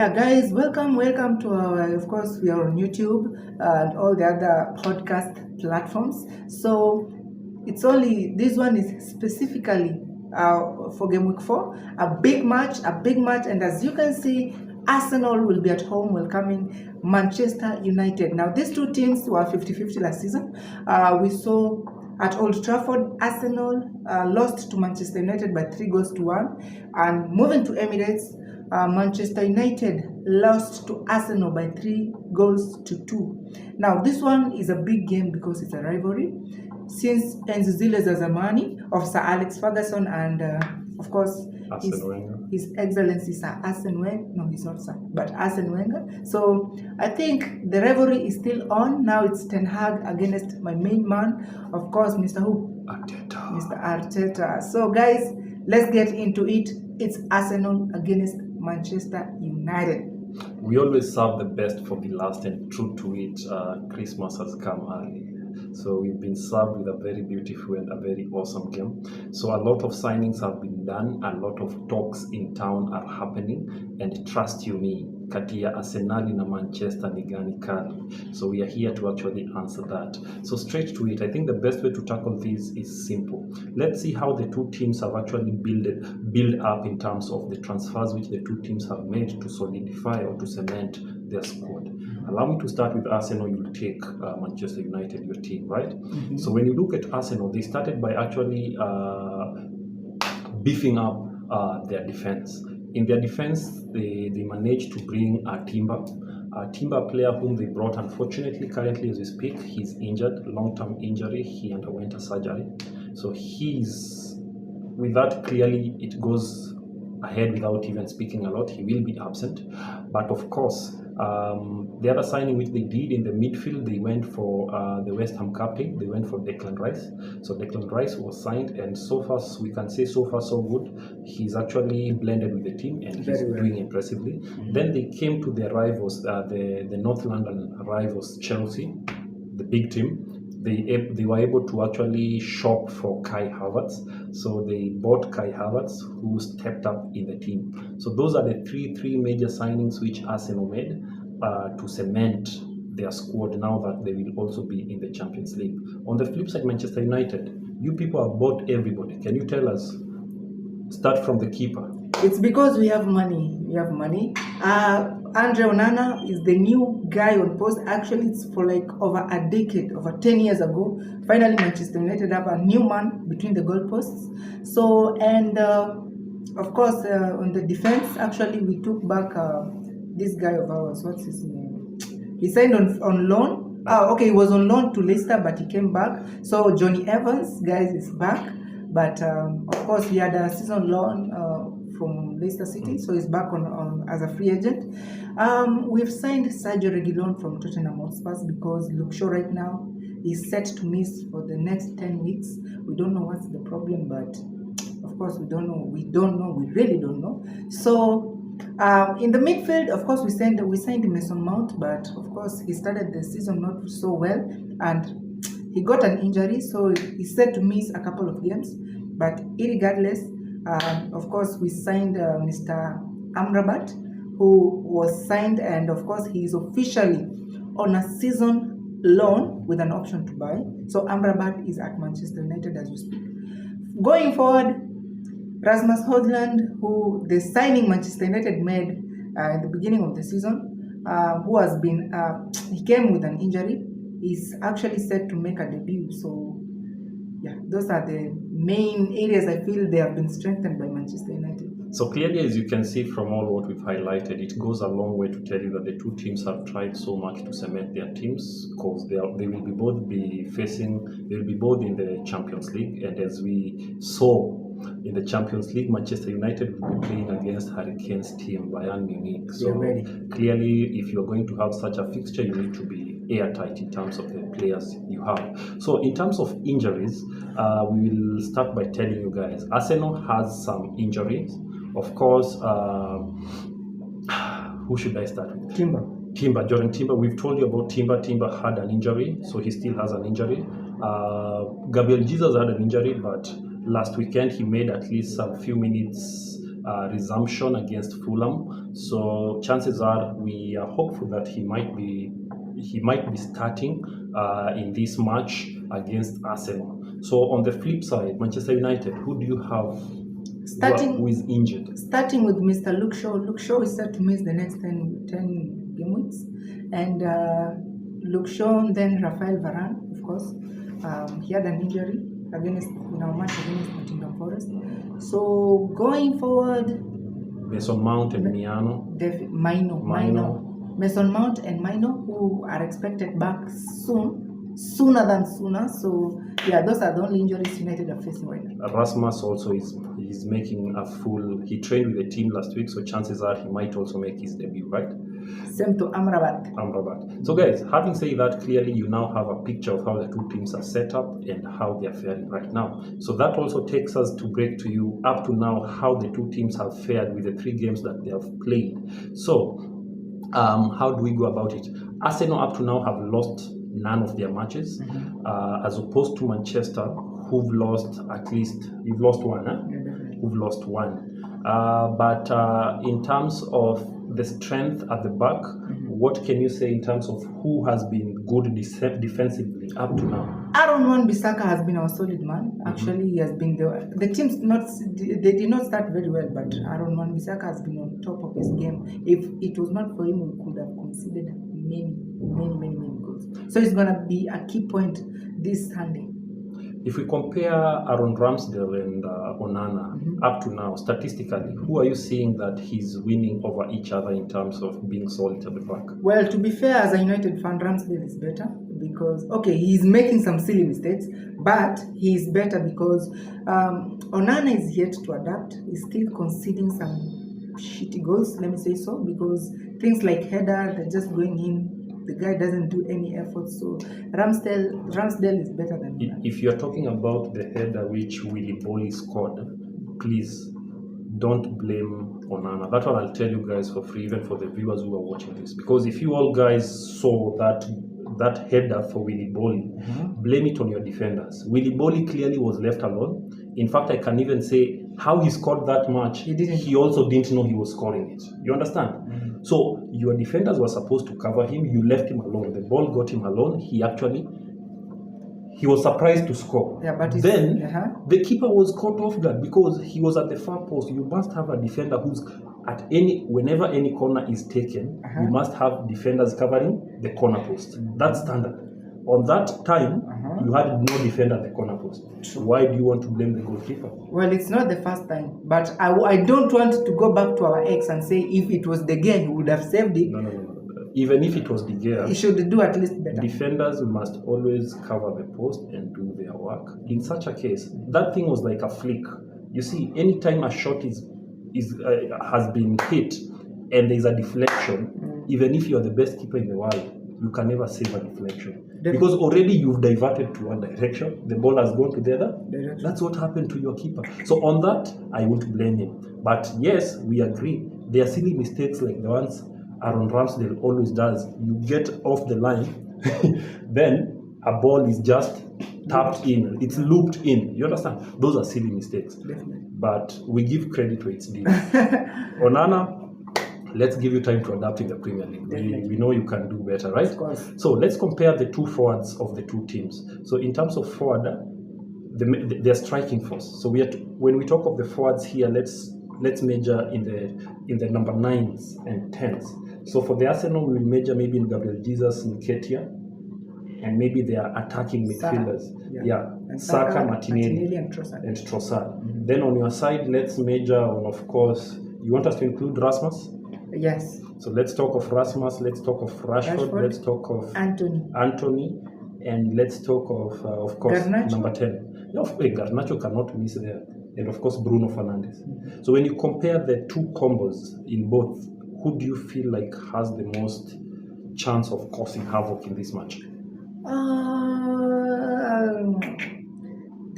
Yeah, guys, welcome to our. Of course, we are on YouTube and all the other podcast platforms. So it's only this one is specifically for Game Week 4, a big match, and as you can see, Arsenal will be at home welcoming Manchester United. Now, these two teams were 50-50 last season. We saw at Old Trafford, Arsenal lost to Manchester United by 3-1, and moving to Emirates. Manchester United lost to Arsenal by 3-2. Now, this one is a big game because it's a rivalry. Since Enzile Zamani of Sir Alex Ferguson and, of course, His Excellency Sir Arsene Wenger. No, he's not Sir, but Arsene Wenger. So I think the rivalry is still on. Now it's Ten Hag against my main man, of course, Mr. Who? Arteta. Mr. Arteta. So, guys, let's get into it. It's Arsenal against Manchester United. We always serve the best for the last, and true to it, Christmas has come early. So we've been served with a very beautiful and a very awesome game. So a lot of signings have been done, a lot of talks in town are happening, and trust you me, Kati ya Arsenal na Manchester ni Gani Kali. So we are here to actually answer that. So straight to it, I think the best way to tackle this is simple. Let's see how the two teams have actually built up in terms of the transfers which the two teams have made to solidify or to cement their squad. Allow me to start with Arsenal. You'll take Manchester United, your team, right? Mm-hmm. So when you look at Arsenal, they started by actually beefing up their defense. In their defense, they managed to bring Timber, a player whom they brought. Unfortunately, currently as we speak, he's injured, long-term injury. He underwent a surgery. So with that, clearly it goes ahead without even speaking a lot. He will be absent. But of course, the other signing which they did in the midfield, they went for the West Ham captain. They went for Declan Rice. So Declan Rice was signed, and so far we can say so far so good. He's actually blended with the team, and he's doing impressively. Mm-hmm. Then they came to their rivals, the North London rivals, Chelsea, the big team. They were able to actually shop for Kai Havertz. So they bought Kai Havertz, who stepped up in the team. So those are the three major signings which Arsenal made to cement their squad now that they will also be in the Champions League. On the flip side, Manchester United, you people have bought everybody. Can you tell us? Start from the keeper. It's because we have money. Andre Onana is the new guy on post. Actually, it's for like over a decade, over 10 years ago. Finally, Manchester United have a new man between the goalposts. So, and of course, on the defense, actually, we took back this guy of ours. What's his name? He signed on loan. He was on loan to Leicester, but he came back. So, Johnny Evans, guys, is back. But of course, he had a season loan from Leicester City, so he's back on as a free agent. We've signed Sergio Reguilon from Tottenham Hotspur because Luke Shaw right now is set to miss for the next 10 weeks. We don't know what's the problem, but of course we don't know. We really don't know. So in the midfield, of course, we signed Mason Mount, but of course he started the season not so well, and he got an injury, so he's set to miss a couple of games. But irregardless, of course, we signed Mr. Amrabat, who was signed, and of course, he is officially on a season loan with an option to buy. So Amrabat is at Manchester United as we speak. Going forward, Rasmus Højlund, who the signing Manchester United made at the beginning of the season, who has been, he came with an injury, is actually set to make a debut. So yeah, those are the main areas I feel they have been strengthened by Manchester United. So clearly, as you can see from all what we've highlighted, it goes a long way to tell you that the two teams have tried so much to cement their teams, because they will be both in the Champions League. And as we saw in the Champions League, Manchester United will be playing against Hurricanes team Bayern Munich. So clearly, if you're going to have such a fixture, you need to be airtight in terms of the players you have. So in terms of injuries, we will start by telling you guys, Arsenal has some injuries. Of course, who should I start with? Jordan Timber. We've told you about Timber. Timber had an injury, so he still has an injury. Gabriel Jesus had an injury, but last weekend he made at least a few minutes resumption against Fulham. So chances are we are hopeful that he might be starting in this match against Arsenal. So on the flip side, Manchester United, who do you have who is injured? Starting with Mr. Luke Shaw. Luke Shaw is set to miss the next 10 game weeks. And Luke Shaw, then Rafael Varane, of course. He had an injury in our match against Nottingham Forest. So going forward, Mason Mount and Mino. Mason Mount and Mino, who are expected back sooner than sooner. So yeah, those are the only injuries United are facing right now. Rasmus also is making he trained with the team last week, so chances are he might also make his debut, right? Same to Amrabat. So guys, having said that, clearly you now have a picture of how the two teams are set up and how they are faring right now. So that also takes us to break to you up to now how the two teams have fared with the 3 games that they have played. So how do we go about it? Arsenal up to now have lost none of their matches, as opposed to Manchester, who've lost you've lost one, huh? Yeah, who've lost one. But in terms of the strength at the back, what can you say in terms of who has been good defensively up to now? Aaron Wan-Bissaka has been our solid man. Actually, he has been the teams they did not start very well, but Aaron Wan-Bissaka has been on top of his game. If it was not for him, we could have conceded many goals. So it's gonna be a key point this Sunday. If we compare Aaron Ramsdale and Onana up to now, statistically, who are you seeing that he's winning over each other in terms of being solid at the back? Well, to be fair, as a United fan, Ramsdale is better because, okay, he's making some silly mistakes, but he's better because Onana is yet to adapt. He's still conceding some shitty goals, let me say so, because things like header, they're just going in. The guy doesn't do any effort, so Ramsdale is better than him. If you're talking about the header which Willy Bolly scored, please don't blame Onana. That one I'll tell you guys for free, even for the viewers who are watching this. Because if you all guys saw that header for Willy Bolly, blame it on your defenders. Willy Bolly clearly was left alone. In fact, I can even say how he scored that match, he also didn't know he was scoring it. You understand? So your defenders were supposed to cover him. You left him alone. The ball got him alone. He was surprised to score. Yeah, but then the keeper was caught off guard because he was at the far post. You must have a defender who's whenever any corner is taken, you must have defenders covering the corner post. That's standard. On that time, you had no defender at the corner post. Why do you want to blame the goalkeeper? Well, it's not the first time, but I don't want to go back to our ex and say if it was De Gea, he would have saved it. No. Even if it was De Gea, he should do at least better. Defenders must always cover the post and do their work. In such a case, that thing was like a flick. You see, anytime a shot has been hit and there's a deflection, even if you're the best keeper in the world, you can never save a deflection. Because already you've diverted to one direction, the ball has gone to the other direction. That's what happened to your keeper. So on that, I won't blame him. But yes, we agree. There are silly mistakes like the ones Aaron Ramsdale always does. You get off the line, then a ball is just tapped in. It's looped in. You understand? Those are silly mistakes. Definitely. But we give credit to its due. Onana, let's give you time to adapt in the Premier League. We know you can do better, right? Of course. So let's compare the two forwards of the two teams. So in terms of forward, they're striking force. So when we talk of the forwards here, let's measure in the number 9s and 10s. So for the Arsenal, we will measure maybe in Gabriel Jesus and Ketia, and maybe they are attacking midfielders. Saka, Martinelli, and Trossard. Then on your side, let's measure on, of course, you want us to include Rasmus? Yes. So let's talk of Rasmus, let's talk of Rashford, let's talk of Anthony, and let's talk of course, Garnacho. number 10. Garnacho cannot miss there. And of course, Bruno Fernandes. So when you compare the two combos in both, who do you feel like has the most chance of causing havoc in this match?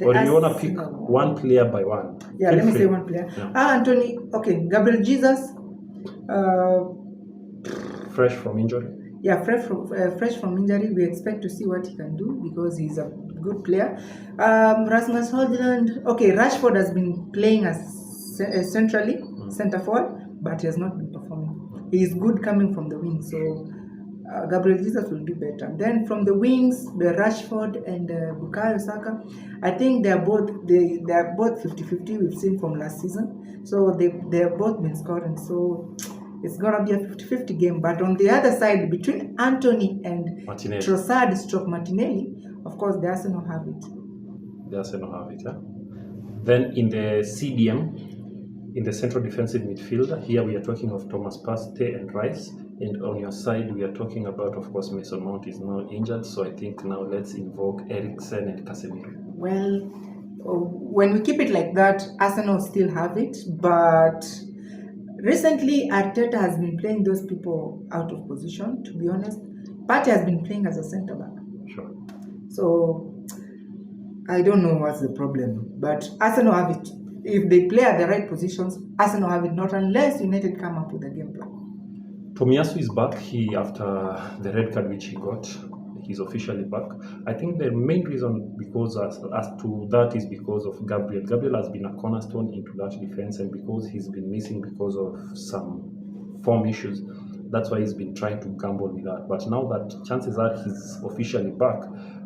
Or do you want to pick one player by one? Yeah, let me say one player. Anthony, okay, Gabriel Jesus. Fresh from injury? Yeah, fresh from injury. We expect to see what he can do because he's a good player. Rasmus Højlund. Okay, Rashford has been playing as centrally. center forward, but he has not been performing. He is good coming from the wing, so Gabriel Jesus will do better. Then from the wings, the Rashford and Bukayo Saka, I think they are both 50-50. We've seen from last season, so they have both been scoring. So it's gonna be a 50-50 game. But on the other side, between Anthony and Trossard/Martinelli, of course, the Arsenal have it. The Arsenal have it, yeah. Then in the CDM, in the central defensive midfielder, here we are talking of Thomas Partey and Rice. And on your side, we are talking about, of course, Mason Mount is now injured. So I think now let's invoke Eriksen and Casemiro. Well, when we keep it like that, Arsenal still have it. But recently, Arteta has been playing those people out of position, to be honest. Partey has been playing as a centre back. Sure. So I don't know what's the problem. But Arsenal have it. If they play at the right positions, Arsenal have it, not unless United come up with a game plan. Tomiyasu is back. After the red card which he got, he's officially back. I think the main reason because as to that is because of Gabriel. Gabriel has been a cornerstone into that defense, and because he's been missing because of some form issues, that's why he's been trying to gamble with that. But now that chances are he's officially back,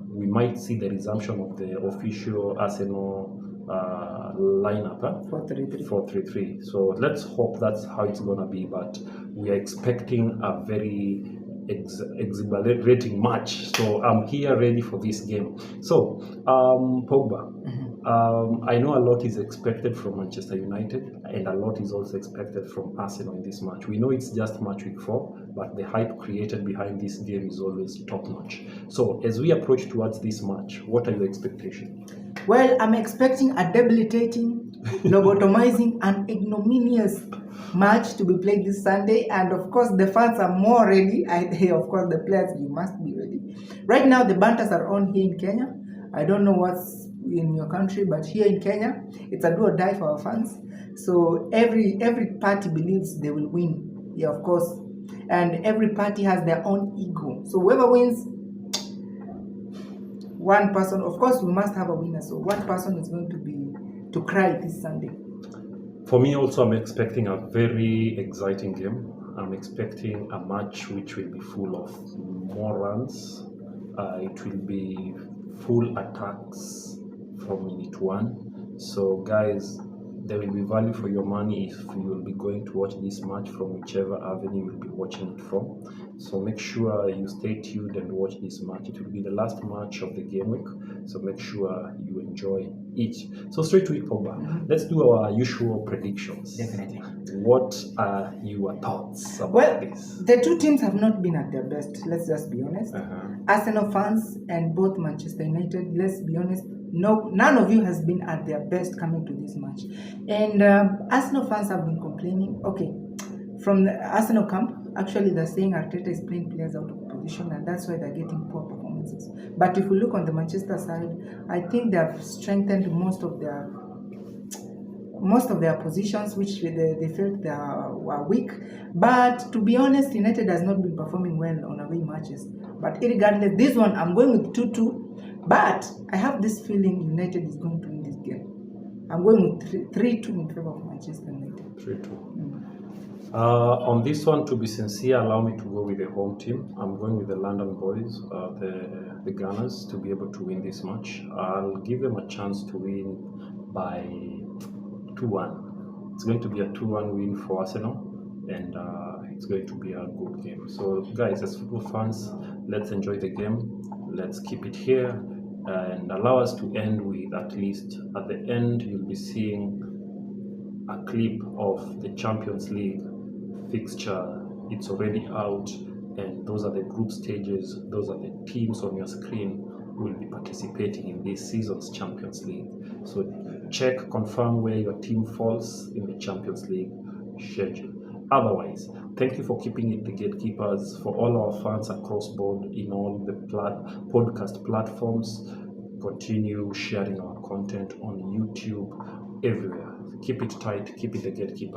we might see the resumption of the official Arsenal lineup, 4-3-3. So let's hope that's how it's gonna be. But we are expecting a very exhilarating match. So I'm here ready for this game. So Pogba, I know a lot is expected from Manchester United, and a lot is also expected from Arsenal in this match. We know it's just match week 4, but the hype created behind this game is always top notch. So as we approach towards this match, what are your expectations? Well, I'm expecting a debilitating, lobotomizing, and ignominious match to be played this Sunday. And of course, the fans are more ready. Of course, the players, you must be ready. Right now, the banters are on here in Kenya. I don't know what's in your country, but here in Kenya, it's a do or die for our fans. So every party believes they will win. Yeah, of course. And every party has their own ego. So whoever wins, one person, of course, we must have a winner. So one person is going to cry this Sunday. For me also, I'm expecting a very exciting game. I'm expecting a match which will be full of more runs. It will be full attacks from minute 1. So guys, there will be value for your money if you will be going to watch this match from whichever avenue you will be watching it from. So make sure you stay tuned and watch this match. It will be the last match of the game week, so make sure you enjoy it. So straight to it, Pogba. Let's do our usual predictions. Definitely. What are your thoughts about this? The two teams have not been at their best, let's just be honest. Arsenal fans and both Manchester United, let's be honest, none of you has been at their best coming to this match. And Arsenal fans have been complaining. Okay, from the Arsenal camp, actually they're saying Arteta is playing players out of position, and that's why they're getting poor performances. But if we look on the Manchester side, I think they have strengthened most of their positions, which they felt they were weak. But to be honest, United has not been performing well on away matches. But regardless, this one I'm going with 2-2. But I have this feeling United is going to win this game. I'm going with 3-2 in favor of Manchester United. 3-2. On this one, to be sincere, allow me to go with the home team. I'm going with the London boys, the Gunners, to be able to win this match. I'll give them a chance to win by 2-1. It's going to be a 2-1 win for Arsenal, and it's going to be a good game. So guys, as football fans, let's enjoy the game. Let's keep it here and allow us to end with, at least at the end, you'll be seeing a clip of the Champions League fixture. It's already out, and those are the group stages. Those are the teams on your screen who will be participating in this season's Champions League. So check, confirm where your team falls in the Champions League schedule. Otherwise, thank you for keeping it the gatekeepers. For all our fans across board in all the podcast platforms, continue sharing our content on YouTube, everywhere. Keep it tight, keep it the gatekeeper.